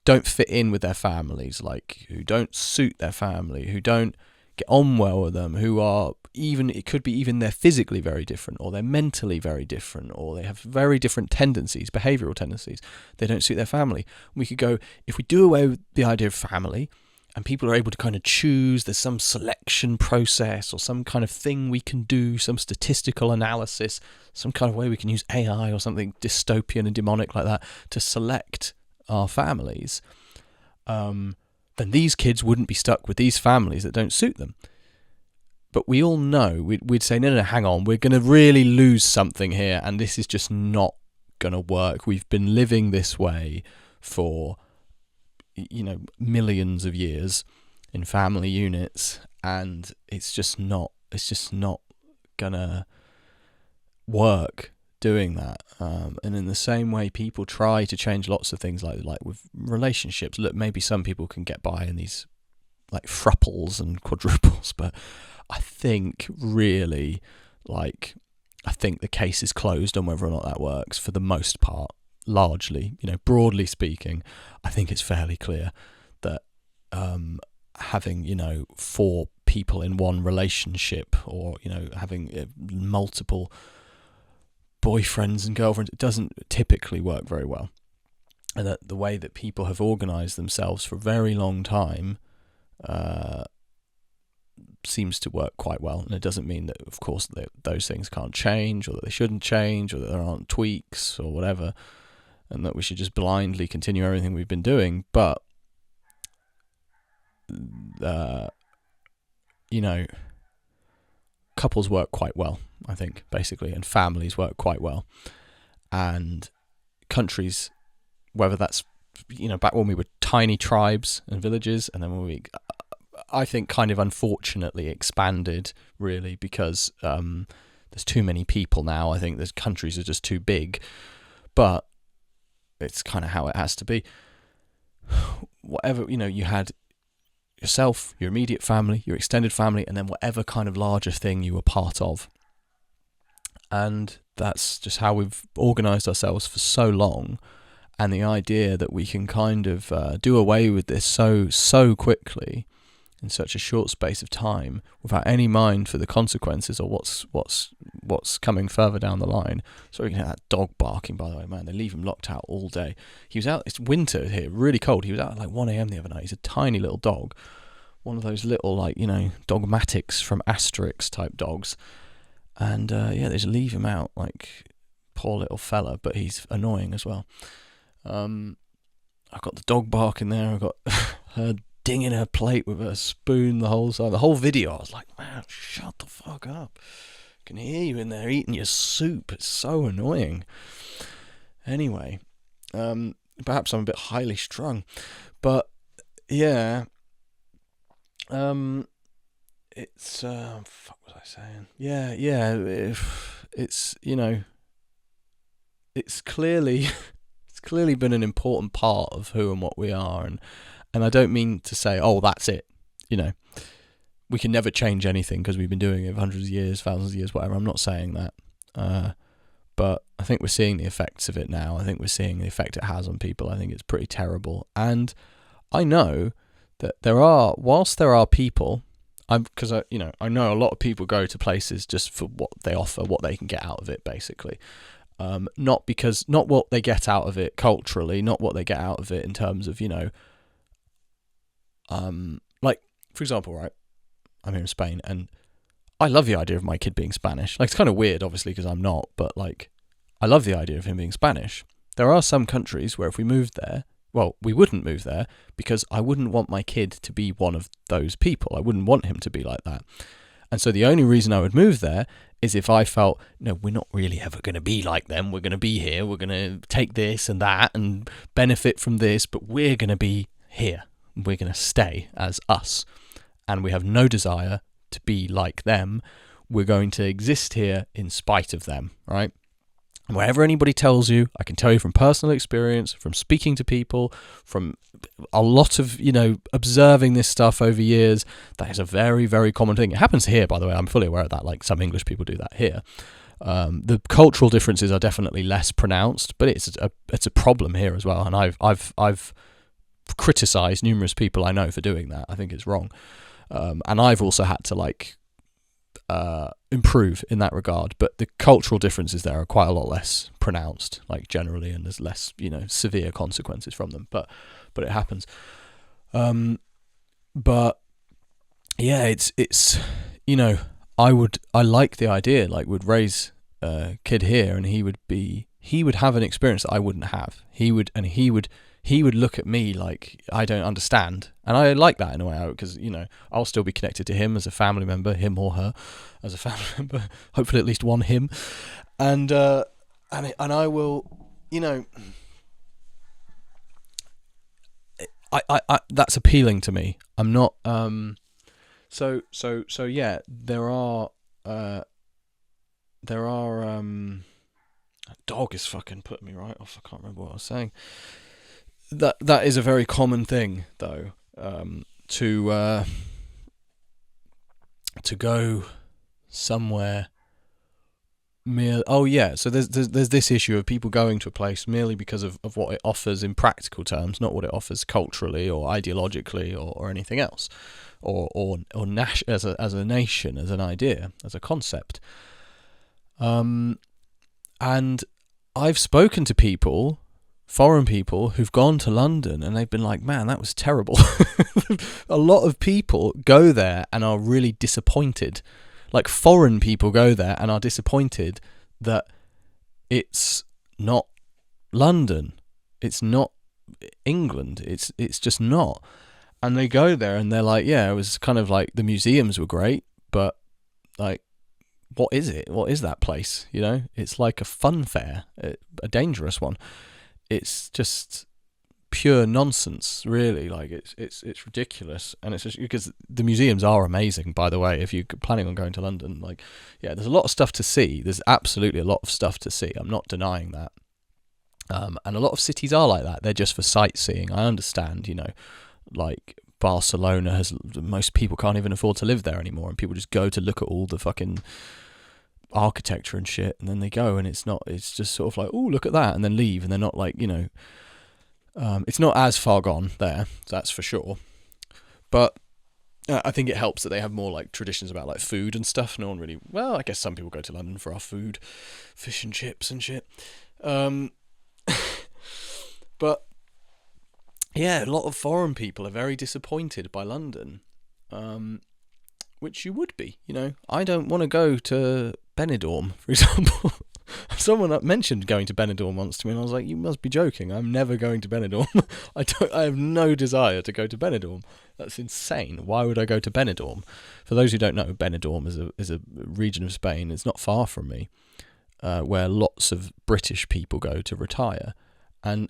don't fit in with their families, like who don't suit their family, who don't get on well with them, who are it could be even they're physically very different, or they're mentally very different, or they have very different tendencies, behavioural tendencies. They don't suit their family. We could go, if we do away with the idea of family, and people are able to kind of choose, there's some selection process or some kind of thing we can do, some statistical analysis, some kind of way we can use AI or something dystopian and demonic like that to select our families, then these kids wouldn't be stuck with these families that don't suit them. But we all know, we'd say, no, hang on, we're going to really lose something here, and this is just not going to work. We've been living this way for, millions of years in family units, and it's just not going to work doing that. And in the same way, people try to change lots of things, like with relationships. Look, maybe some people can get by in these like thruples and quadruples, but I think really, I think the case is closed on whether or not that works for the most part. Largely, broadly speaking, I think it's fairly clear that having, 4 people in one relationship, or, having multiple boyfriends and girlfriends, it doesn't typically work very well. And that the way that people have organised themselves for a very long time seems to work quite well. And it doesn't mean that, of course, that those things can't change, or that they shouldn't change, or that there aren't tweaks or whatever. and that we should just blindly continue everything we've been doing. But couples work quite well, I think, basically, and families work quite well, and countries, whether that's back when we were tiny tribes and villages, and then when we, I think, kind of unfortunately expanded, really, because there's too many people now. I think the countries are just too big, but it's kind of how it has to be. Whatever, you had yourself, your immediate family, your extended family, and then whatever kind of larger thing you were part of. And that's just how we've organised ourselves for so long. And the idea that we can kind of do away with this so quickly in such a short space of time without any mind for the consequences or what's coming further down the line. So you can hear that dog barking, by the way, man. They leave him locked out all day. He was out, it's winter here, really cold. He was out at like 1 a.m. the other night. He's a tiny little dog. One of those little, Dogmatics from Asterix type dogs. And they just leave him out, like, poor little fella, but he's annoying as well. I've got the dog barking there. I've got her dinging her plate with a spoon the whole time. The whole video, I was like, man, shut the fuck up. I can hear you in there eating your soup. It's so annoying. Anyway, perhaps I'm a bit highly strung. But, yeah. It's, fuck was I saying? Yeah, it's, it's clearly... clearly been an important part of who and what we are, and I don't mean to say, oh, that's it, we can never change anything because we've been doing it for hundreds of years, thousands of years, whatever. I'm not saying that, but I think we're seeing the effects of it now. I think we're seeing the effect it has on people. I think it's pretty terrible, and I know that whilst there are people, because I know a lot of people go to places just for what they offer, what they can get out of it, basically. Not what they get out of it culturally, not what they get out of it in terms of, like, for example, right, I'm here in Spain, and I love the idea of my kid being Spanish. Like, it's kind of weird, obviously, because I'm not, but, like, I love the idea of him being Spanish. There are some countries where if we moved there, well, we wouldn't move there, because I wouldn't want my kid to be one of those people. I wouldn't want him to be like that. And so the only reason I would move there is if I felt, no, we're not really ever going to be like them. We're going to be here. We're going to take this and that and benefit from this, but we're going to be here. We're going to stay as us. And we have no desire to be like them. We're going to exist here in spite of them, right? And whatever anybody tells you, I can tell you from personal experience, from speaking to people, from a lot of, observing this stuff over years, that is a very, very common thing. It happens here, by the way. I'm fully aware of that. Like, some English people do that here. The cultural differences are definitely less pronounced, but it's a problem here as well. And I've criticised numerous people I know for doing that. I think it's wrong. And I've also had to, improve in that regard, but the cultural differences there are quite a lot less pronounced, like, generally, and there's less, severe consequences from them, but it happens. But yeah, it's I like the idea, like, would raise a kid here, and he would have an experience that I wouldn't have. He would look at me like I don't understand, and I like that in a way, because I'll still be connected to him as a family member, him or her as a family member, hopefully at least one him, and I will, I that's appealing to me. I'm not so yeah, there are a dog is fucking putting me right off. I can't remember what I was saying. That is a very common thing, though, to go somewhere so there's this issue of people going to a place merely because of what it offers in practical terms, not what it offers culturally or ideologically or anything else, or as a nation, as an idea, as a concept. And I've spoken to people, foreign people, who've gone to London, and they've been like, man, that was terrible. A lot of people go there and are really disappointed. Like, foreign people go there and are disappointed that it's not London. it's not England. It's just not. And they go there and they're like, yeah, it was kind of like the museums were great, but like, what is it? What is that place? You know, it's like a fun fair, a dangerous one. It's just pure nonsense, really. Like it's ridiculous, and it's just because the museums are amazing. By the way, if you're planning on going to London, like, yeah, there's a lot of stuff to see. There's absolutely a lot of stuff to see. I'm not denying that. And a lot of cities are like that. They're just for sightseeing. I understand, you know, like Barcelona has, most people can't even afford to live there anymore, and people just go to look at all the fucking architecture and shit, and then they go, and it's just sort of like, oh, look at that, and then leave, and they're not like, you know, it's not as far gone there, that's for sure. But I think it helps that they have more like traditions about like food and stuff. No one really, well, I guess some people go to London for our food, fish and chips and shit. But yeah, a lot of foreign people are very disappointed by London, which you would be, you know. I don't want to go to Benidorm, for example. Someone mentioned going to Benidorm once to me, and I was like, you must be joking. I'm never going to Benidorm. I have no desire to go to Benidorm. That's insane. Why would I go to Benidorm? For those who don't know, Benidorm is a region of Spain. It's not far from me, where lots of British people go to retire. And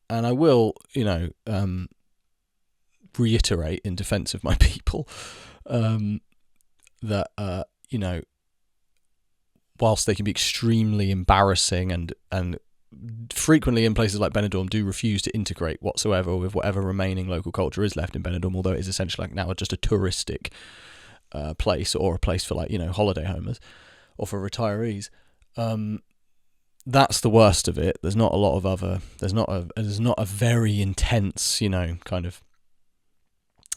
I will, you know, reiterate in defence of my people, that, you know, whilst they can be extremely embarrassing and frequently in places like Benidorm do refuse to integrate whatsoever with whatever remaining local culture is left in Benidorm, although it is essentially like now just a touristic place, or a place for, like, you know, holiday homers or for retirees. That's the worst of it. There's not a lot of other. There's not a very intense, you know, kind of.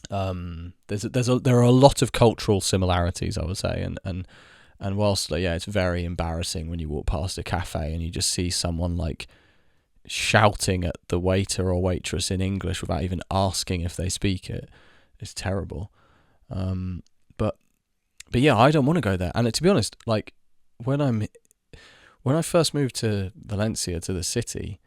There are a lot of cultural similarities, I would say, and whilst, like, yeah, it's very embarrassing when you walk past a cafe and you just see someone like shouting at the waiter or waitress in English without even asking if they speak it. It's terrible. But yeah, I don't want to go there. And to be honest, like when I first moved to Valencia, to the city,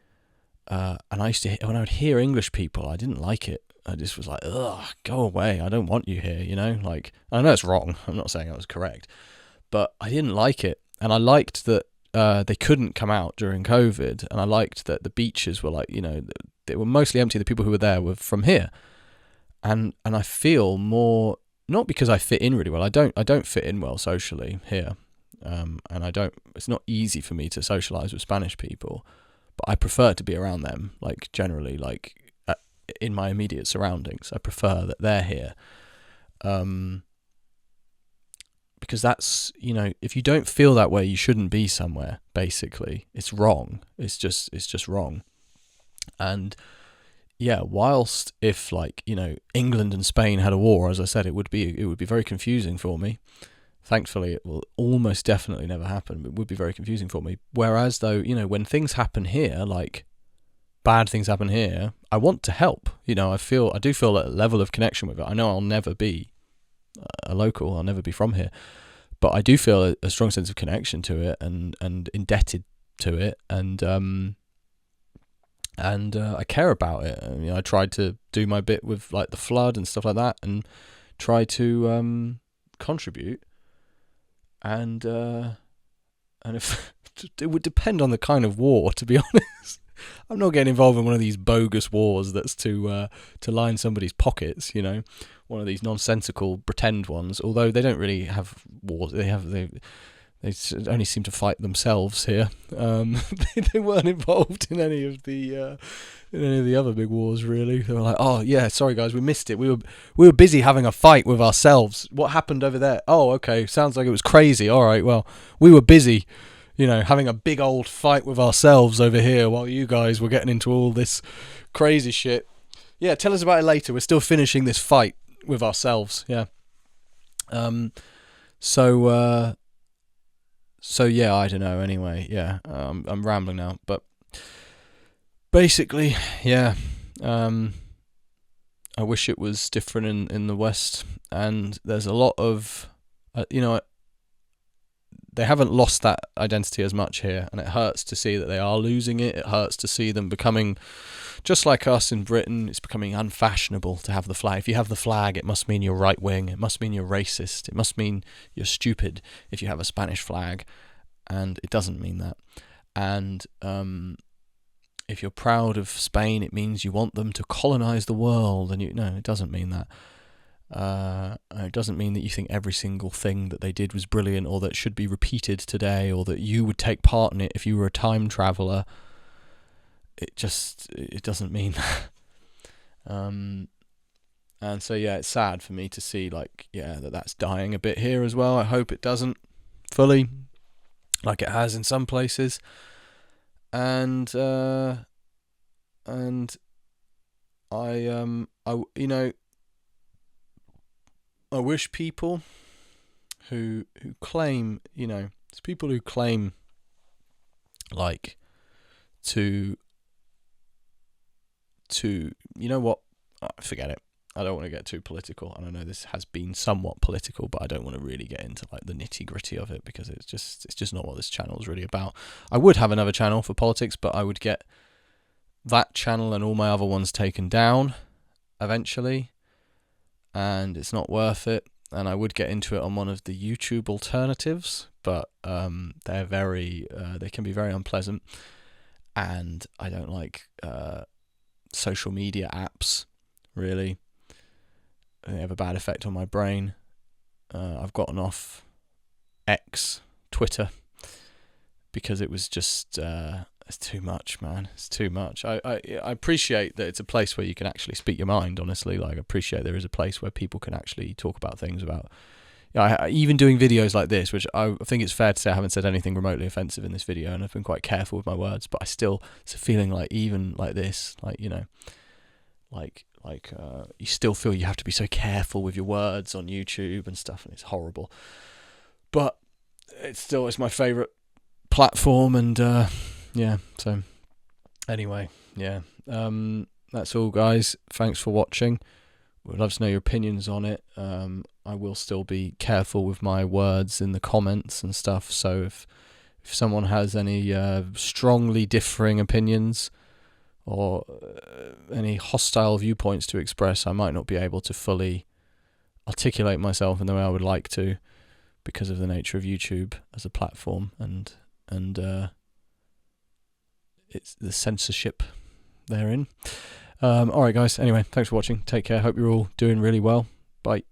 and when I would hear English people, I didn't like it. I just was like, ugh, go away. I don't want you here, you know? Like, I know it's wrong. I'm not saying I was correct. But I didn't like it. And I liked that they couldn't come out during COVID. And I liked that the beaches were like, you know, they were mostly empty. The people who were there were from here. And I feel more, not because I fit in really well. I don't fit in well socially here. And it's not easy for me to socialize with Spanish people, but I prefer to be around them, like generally, like in my immediate surroundings. I prefer that they're here. Because that's, you know, if you don't feel that way, you shouldn't be somewhere, basically. It's wrong. It's just wrong. And yeah, whilst if, like, you know, England and Spain had a war, as I said, it would be very confusing for me. Thankfully, it will almost definitely never happen, but it would be very confusing for me. Whereas, though, you know, when things happen here, like bad things happen here, I want to help. You know, I do feel a level of connection with it. I know I'll never be a local, I'll never be from here, but I do feel a strong sense of connection to it and indebted to it, and I care about it. You know, I tried to do my bit with like the flood and stuff like that, and try to contribute. And if it would depend on the kind of war, to be honest. I'm not getting involved in one of these bogus wars that's to line somebody's pockets, you know, one of these nonsensical pretend ones. Although they don't really have wars, they only seem to fight themselves here. They weren't involved in any of the other big wars, really. They were like, oh yeah, sorry guys, we missed it. We were busy having a fight with ourselves. What happened over there? Oh, okay, sounds like it was crazy. All right, well, we were busy, you know, having a big old fight with ourselves over here while you guys were getting into all this crazy shit. Yeah, tell us about it later. We're still finishing this fight with ourselves. Yeah. So yeah, I don't know. Anyway, yeah, I'm rambling now, but basically, yeah, I wish it was different in the West, and there's a lot of, you know, they haven't lost that identity as much here, and it hurts to see that they are losing it. It hurts to see them becoming just like us in Britain. It's becoming unfashionable to have the flag. If you have the flag, it must mean you're right wing. It must mean you're racist. It must mean you're stupid if you have a Spanish flag, and it doesn't mean that. And if you're proud of Spain, it means you want them to colonize the world. And no, it doesn't mean that. It doesn't mean that you think every single thing that they did was brilliant, or that should be repeated today, or that you would take part in it if you were a time traveller. It doesn't mean that. And so yeah, it's sad for me to see that's dying a bit here as well. I hope it doesn't fully, like it has in some places. And I wish people who claim, it's people who claim like to forget it. I don't want to get too political, and I know this has been somewhat political, but I don't want to really get into like the nitty gritty of it, because it's just not what this channel is really about. I would have another channel for politics, but I would get that channel and all my other ones taken down eventually, and it's not worth it. And I would get into it on one of the YouTube alternatives, but they're they can be very unpleasant, and I don't like social media apps really. They have a bad effect on my brain. I've gotten off X, Twitter, because it was just it's too much, man. It's too much. I appreciate that it's a place where you can actually speak your mind, honestly. Like, I appreciate there is a place where people can actually talk about things about... even doing videos like this, which I think it's fair to say I haven't said anything remotely offensive in this video, and I've been quite careful with my words, but it's a feeling like even like this, like, you still feel you have to be so careful with your words on YouTube and stuff, and it's horrible. But it's my favourite platform, and so anyway, that's all, guys. Thanks for watching. Would love to know your opinions on it. I will still be careful with my words in the comments and stuff, so if someone has any strongly differing opinions or any hostile viewpoints to express, I might not be able to fully articulate myself in the way I would like to, because of the nature of YouTube as a platform, and it's the censorship therein. Alright guys, anyway, thanks for watching. Take care. Hope you're all doing really well. Bye.